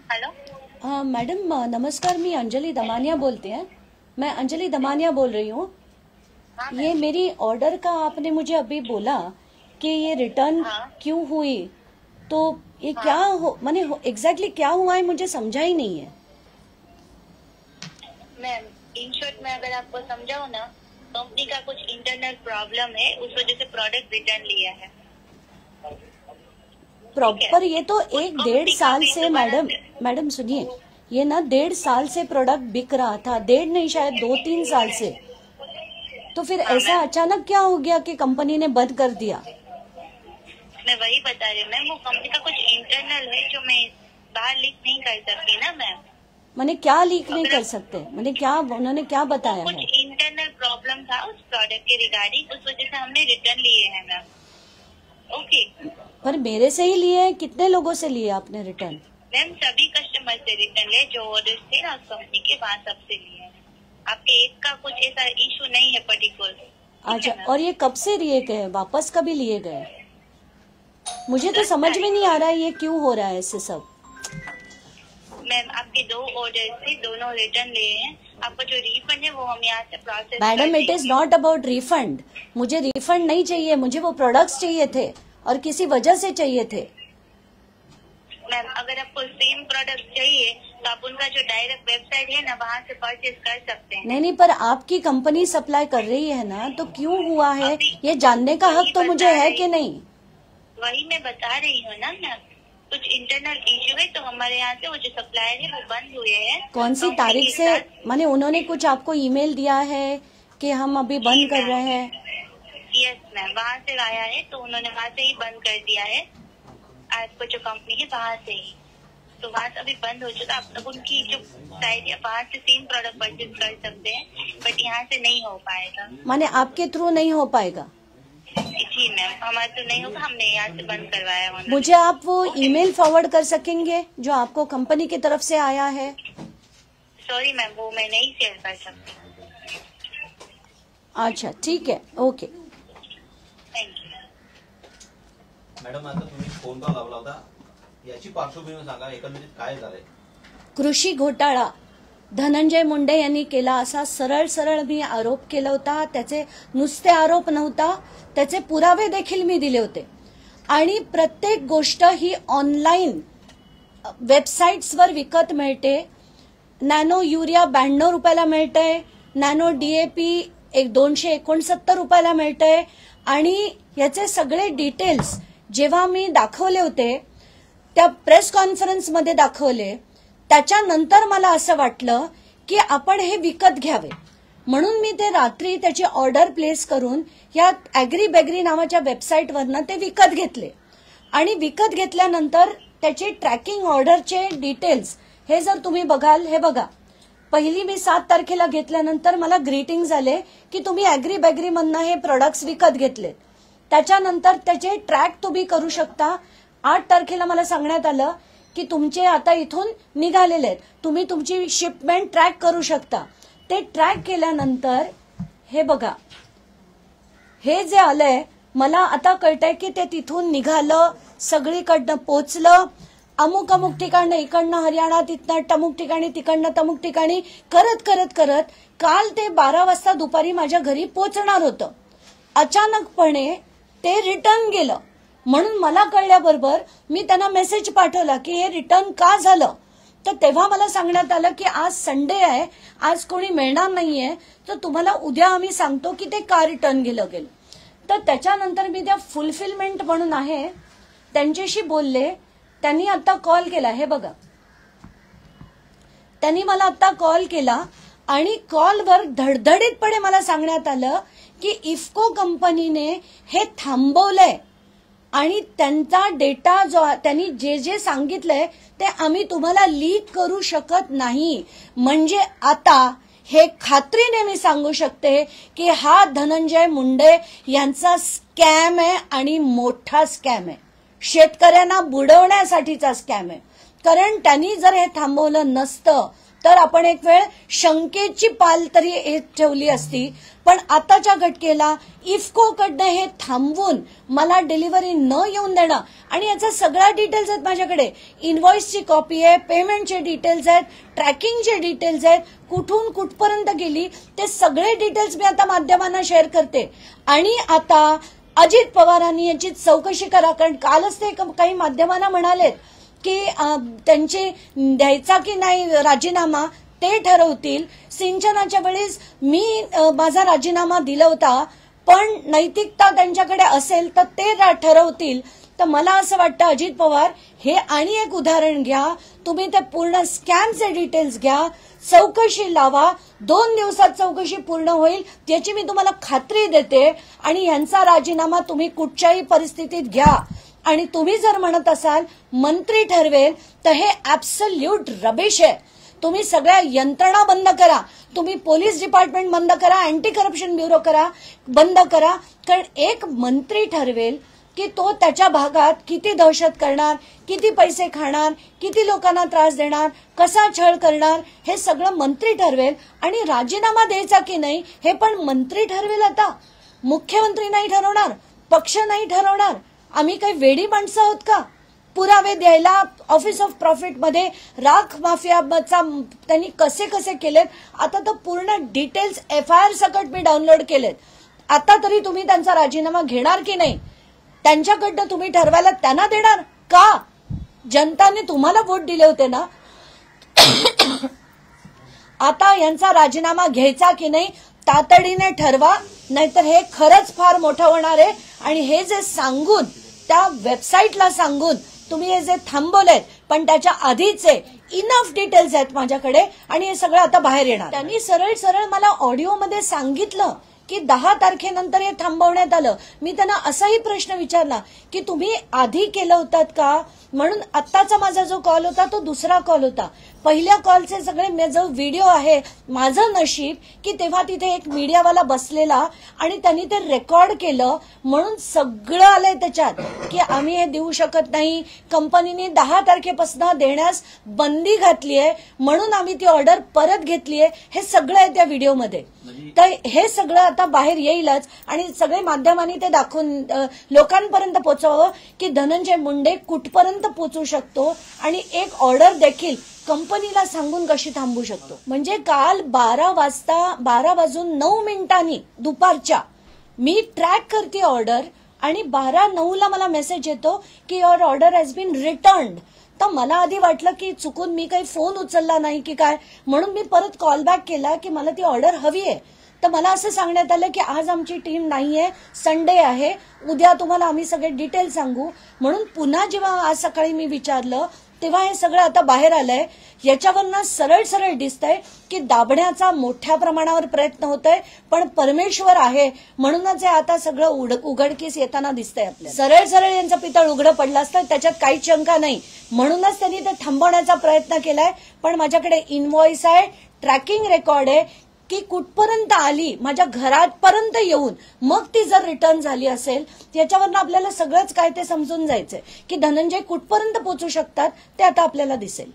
Hello. हाँ madam नमस्कार, मैं अंजलि दमानिया बोलते हैं। मैं अंजलि दमानिया बोल रही हूँ। ये मेरी ऑर्डर का आपने मुझे अभी बोला कि ये रिटर्न क्यों हुई, तो ये क्या हो माने एग्जैक्टली क्या हुआ है मुझे समझा ही नहीं है। मैम इन शॉर्ट में अगर आपको समझाऊँ ना, कंपनी का कुछ इंटरनल प्रॉब्लम है, उस वजह से प्रोडक्ट रिटर्न लिया है। प्रॉपर ये तो 1-1.5 साल से मैडम सुनिए, ये ना 1.5 साल से प्रोडक्ट बिक रहा था, 1.5 नहीं शायद 2-3 साल से। तो फिर ऐसा अचानक क्या हो गया कि कंपनी ने बंद कर दिया? मैं वही बता रही हूँ मैम, वो कंपनी का कुछ इंटरनल है जो मैं बाहर लीक नहीं कर सकती ना मैम। मैंने क्या लीक नहीं कर सकते, मैंने क्या, उन्होंने क्या बताया कुछ है? इंटरनल प्रॉब्लम था उस प्रोडक्ट के रिगार्डिंग, उस वजह से हमने रिटर्न लिए हैं मैम। ओके। पर मेरे से ही लिए हैं, कितने लोगों से लिए आपने रिटर्न? मैम सभी कस्टमर से रिटर्न ले, जो ऑर्डर थे ना उस कंपनी के, वहाँ सबसे लिए हैं। आपके एक का कुछ ऐसा इशू नहीं है पर्टिकुलर। अच्छा, और ये कब से लिए गए, वापस कभी लिए गए? मुझे तो समझ में नहीं आ रहा है ये क्यों हो रहा है ऐसे सब। मैम आपके 2 ऑर्डर थे, दोनों रिटर्न लिए हैं। आपका जो रिफंड है वो हम यहाँ से process. Madam it is not about refund, मुझे रिफंड नहीं चाहिए, मुझे वो प्रोडक्ट्स चाहिए थे और किसी वजह से चाहिए थे। मैम अगर आपको सेम प्रोडक्ट चाहिए तो आप उनका जो डायरेक्ट वेबसाइट है ना, वहाँ से परचेज कर सकते हैं। नहीं, पर आपकी कंपनी सप्लाई कर रही है ना, तो क्यों हुआ है ये जानने का हक तो मुझे है कि नहीं? वही मैं बता रही हूँ ना मैम, कुछ इंटरनल इशू है, तो हमारे यहाँ से वो जो सप्लायर है वो बंद हुए हैं। कौन सी तारीख से, माने उन्होंने कुछ आपको ईमेल दिया है कि हम अभी बंद कर रहे हैं? यस मैम, वहाँ से आया है, तो उन्होंने वहाँ से ही बंद कर दिया है। आपको जो कंपनी है वहाँ से ही, तो वहाँ से अभी बंद हो चुका। आप लोग उनकी जो साइट है वहाँ से सेम प्रोडक्ट परचेज कर सकते हैं, बट यहाँ से नहीं हो पाएगा। माने आपके थ्रू नहीं हो पाएगा? जी मैम, हमारे तो नहीं होगा, हमने यहाँ से बंद करवाया है। मुझे आप वो ईमेल फॉरवर्ड कर सकेंगे जो आपको कंपनी की तरफ से आया है? सॉरी मैम, वो मैं नहीं शेयर कर सकती। अच्छा ठीक है, ओके, थैंक यू। मॅडम आता तुम्ही फोन का लावला होता, याची पार्श्वभूमी सांगा, एकंदरीत काय झालंय? कृषी घोटाळा धनंजय मुंडे यांनी केला असा सरळ मी आरोप केला होता। त्याचे नुसते आरोप नव्हता, त्याचे पुरावे देखील मी दिले होते। आणि प्रत्येक गोष्ट ही ऑनलाईन वेबसाईट्सवर विकत मिळते। नॅनो युरिया 92 रुपयाला मिळतंय, नॅनो डीएपी 269 रुपयाला मिळतंय। आणि याचे सगळे डिटेल्स जेव्हा मी दाखवले होते, त्या प्रेस कॉन्फरन्समध्ये दाखवले, त्याच्यानंतर मला असं वाटलं की आपण हे विकत घ्यावे, म्हणून मी ते रात्री त्याची ऑर्डर प्लेस करून या ॲग्री बेगरी नावाच्या वेबसाईटवरनं ते विकत घेतले। आणि विकत घेतल्यानंतर त्याची ट्रॅकिंग ऑर्डरचे डिटेल्स हे जर तुम्ही बघाल, हे बघा, पहिली मी 7 तारखेला घेतल्यानंतर मला ग्रीटिंग्स आले की तुम्ही ॲग्री बेगरी मधनं हे प्रोडक्ट्स विकत घेतले। त्याच्यानंतर त्याचे ट्रॅक तुम्ही करू शकता। 8 तारखेला मला सांगण्यात आलं की तुमचे आता इथून निघालेले आहेत, तुम्ही तुमची शिपमेंट ट्रॅक करू शकता। ते ट्रॅक केल्यानंतर हे बघा, हे जे आलंय मला आता कळतंय की ते तिथून निघालं, सगळीकडनं पोचलं, अमुक ठिकाणं, इकडनं हरियाणा, तिथनं तमुक ठिकाणी, तिकडनं तमुक ठिकाणी, करत काल ते 12 वाजता दुपारी माझ्या घरी पोचणार होतं। अचानकपणे ते रिटर्न गेलं, म्हणून मला कळल्याबरोबर मी त्यांना मेसेज पाठवला की हे रिटर्न का झालं। तर तेव्हा मला सांगण्यात आलं की आज संडे आहे, आज कोणी मिळणार नाहीये, तर तुम्हाला उद्या आम्ही सांगतो की ते का रिटर्न गेलं। तर त्याच्यानंतर मी त्या फुलफिलमेंट म्हणून आहे त्यांच्याशी बोलले। त्यांनी आता कॉल केला, हे बघा, त्यांनी मला आता कॉल केला आणि कॉलवर धडधडीतपणे मला सांगण्यात आलं की इफ्को कंपनीने हे थांबवलंय आणि त्यांचा डेटा जो त्यांनी जे सांगितलंय ते आम्ही तुम्हाला लीक करू शकत नाही। म्हणजे आता हे खात्रीने मी सांगू शकते की हा धनंजय मुंडे यांचा स्कॅम आहे आणि मोठा स्कॅम आहे, शेतकऱ्यांना बुडवण्यासाठीचा स्कॅम आहे। कारण त्यांनी जर हे थांबवलं नसतं तर आपण एक वेळ शंकेची पाल तरी ठेवली असती. पण आताच्या घटकेला इफकोकडनं हे थांबवून मला डिलिव्हरी न येऊन देणं, आणि याचा सगळा डिटेल्स आहेत माझ्याकडे. इनव्हॉइसची कॉपी आहे, पेमेंटचे डिटेल्स आहेत, ट्रॅकिंगचे डिटेल्स आहेत, कुठून कुठपर्यंत गेली ते सगळे डिटेल्स मी आता माध्यमांना शेअर करते. आणि आता अजित पवारांनी याची चौकशी करा, कारण कालच ते काही माध्यमांना म्हणालेत की त्यांची द्यायचा की नाही राजीनामा ते ठरवतील. सिंचनाच्या वेळेस मी माझा राजीनामा दिला होता, पण नैतिकता त्यांच्याकडे असेल तर ते ठरवतील. तर मला असं वाटतं अजित पवार हे आणि एक उदाहरण घ्या, तुम्ही ते पूर्ण स्कॅमचे डिटेल्स घ्या, चौकशी लावा. 2 दिवसात चौकशी पूर्ण होईल याची मी तुम्हाला खात्री देते. आणि यांचा राजीनामा तुम्ही कुठच्याही परिस्थितीत घ्या. आणि तुम्ही जर म्हणत असाल मंत्री ठरवेल, तर हे ऍब्सल्यूट रबिश आहे. तुम्ही सगळ्या यंत्रणा बंद करा, तुम्ही पोलीस डिपार्टमेंट बंद करा, अँटी करप्शन ब्युरो बंद करा. कारण एक मंत्री ठरवेल की तो त्याच्या भागात किती दहशत करणार, किती पैसे खाणार, किती लोकांना त्रास देणार, कसा छळ करणार, हे सगळं मंत्री ठरवेल. आणि राजीनामा द्यायचा की नाही हे पण मंत्री ठरवेल. आता मुख्यमंत्री नाही ठरवणार, पक्ष नाही ठरवणार. आम्ही काही वेडी माणसं आहोत का पुरावे द्यायला? ऑफिस ऑफ प्रॉफिटमध्ये राख माफियाचा त्यांनी कसे कसे केलेत, आता तर पूर्ण डिटेल्स FIR सकट मी डाउनलोड केलेत. आता तरी तुम्ही त्यांचा राजीनामा घेणार की नाही? त्यांच्याकडनं तुम्ही ठरवायला त्यांना देणार का? जनताने तुम्हाला वोट दिले होते ना. आता यांचा राजीनामा घ्यायचा की नाही तातडीने ठरवा, नाहीतर हे खरंच फार मोठं होणार आहे. आणि हे जे सांगून त्या वेबसाईटला सांगून तुम्ही हे जे थांबवलेत, पण त्याच्या आधीचे इनफ डिटेल्स आहेत माझ्याकडे, आणि हे सगळं आता बाहेर येणार. त्यांनी सरळ सरळ मला ऑडिओमध्ये सांगितलं की 10 तारखेनंतर हे थांबवण्यात आलं. मी त्यांना असाही प्रश्न विचारला की तुम्ही आधी केलं होतात का, म्हणून आत्ताचा माझा जो कॉल होता तो दुसरा कॉल होता. पहिल्या कॉलचे सगळे जो व्हिडिओ आहे, माझं नशीब की तेव्हा तिथे एक मीडियावाला बसलेला आणि त्यांनी ते रेकॉर्ड केलं, म्हणून सगळं आलंय त्याच्यात की आम्ही हे देऊ शकत नाही, कंपनीने 10 तारखेपासून देण्यास बंदी घातली आहे, म्हणून आम्ही ती ऑर्डर परत घेतली आहे. हे सगळं आहे त्या व्हिडिओमध्ये. तर हे सगळं आता बाहेर येईलच, आणि सगळे माध्यमांनी ते दाखवून लोकांपर्यंत पोहोचवावं की धनंजय मुंडे कुठपर्यंत पोहोचू शकतो, आणि एक ऑर्डर देखील कंपनीला सांगून कशी थांबवू शकतो. म्हणजे काल 12 वाजून 9 मिनिटांनी दुपारच्या मी ट्रॅक करते ऑर्डर, आणि 12:09 मला मेसेज येतो की your order has been returned. तर मला आधी वाटलं की चुकून मी काही फोन उचलला नाही की काय, म्हणून मी परत कॉल बॅक केला की मला ती ऑर्डर हवी आहे. तर मला असं सांगण्यात आलं की आज आमची टीम नाहीये, संडे आहे, उद्या तुम्हाला आम्ही सगळे डिटेल सांगू. म्हणून पुन्हा जेव्हा आज सकाळी मी विचारलं तेव्हा हे सगळं आता बाहेर आलंय. याच्यावरनं सरळ सरळ दिसतंय की दाबण्याचा मोठ्या प्रमाणावर प्रयत्न होतोय, पण परमेश्वर आहे म्हणूनच हे आता सगळं उघडकीस येताना दिसतंय आपल्याला. सरळ सरळ यांचं पितळ उघडं पडलं असतं, त्याच्यात काहीच शंका नाही. म्हणूनच त्यांनी ते थांबवण्याचा प्रयत्न केलाय. पण माझ्याकडे इनव्हॉइस आहे, ट्रॅकिंग रेकॉर्ड आहे की कुठपर्यंत आली, माझ्या घरापर्यंत येऊन मग ती जर रिटर्न झाली असेल, याच्यावरनं आपल्याला सगळंच काय ते समजून जायचंय की धनंजय कुठपर्यंत पोहोचू शकतात ते आता आपल्याला दिसेल.